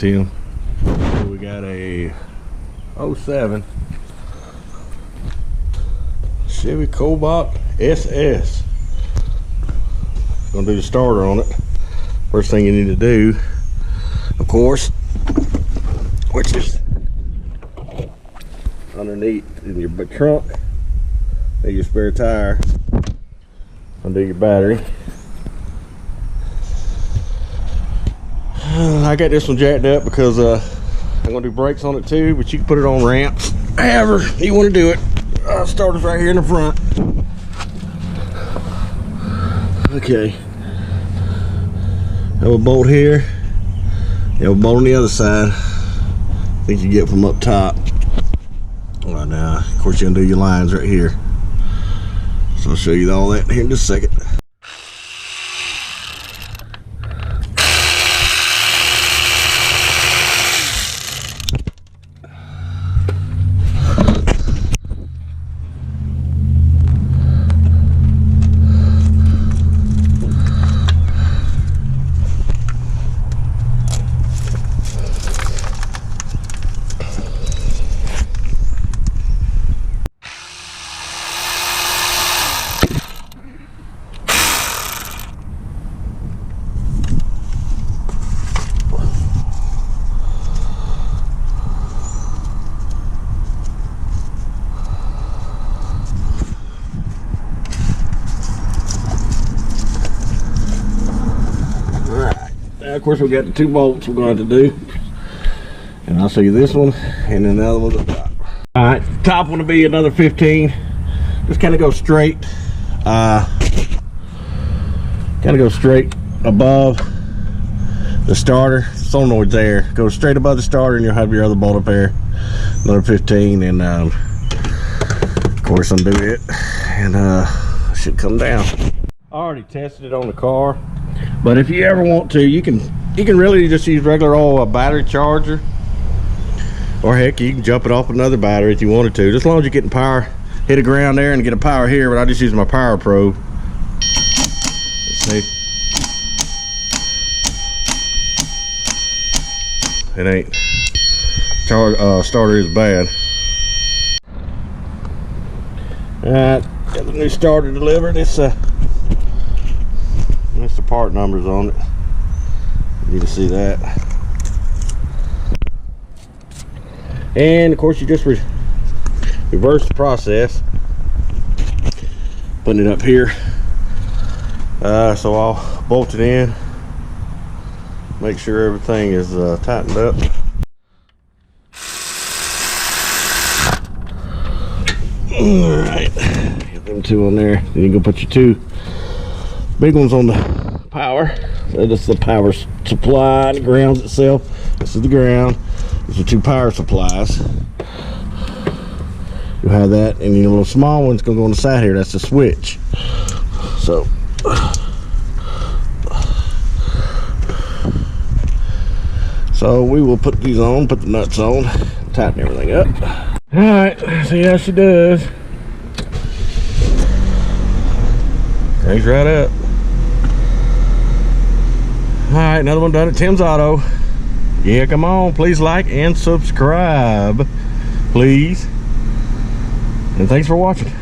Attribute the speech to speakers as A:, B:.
A: Tim. We got a 07 Chevy Cobalt SS. Gonna do the starter on it. First thing you need to do, of course, which is underneath in your trunk, your spare tire, undo your battery. I got this one jacked up because I'm gonna do brakes on it too, but you can put it on ramps however you want to do it. Starter's right here in the front. Okay, have a bolt here, you have a bolt on the other side. I think you get from up top. Right now, of course, you're gonna do your lines right here, so I'll show you all that here in just a second. Of course, we got the 2 bolts we're going to do, and I'll show you this one and then the other one at the top. All right, top one will be another 15. Just kind of go straight, above the starter. Solenoid's there. Go straight above the starter, and you'll have your other bolt up there. Another 15, and of course undo it, and it should come down. I already tested it on the car. But if you ever want to, you can really just use regular old battery charger, or heck, you can jump it off another battery if you wanted to. Just as long as you're getting power, hit the ground there and get a power here. But I just use my power probe. Let's see. It ain't starter is bad. All right, got the new starter delivered. It's that's the part numbers on it. You need to see that. And of course, you just reverse the process, putting it up here. So I'll bolt it in, make sure everything is tightened up. All right, get them 2 on there. Then you can put your 2 big ones on the power. So this is the power supply. The grounds itself. This is the ground. These are 2 power supplies. You have that, and your little small one's gonna go on the side here. That's the switch. So we will put these on, put the nuts on, tighten everything up. All right, see how she does. Cranks right up. All right, another one done at Tim's Auto. Yeah, come on, please like and subscribe, please. And thanks for watching.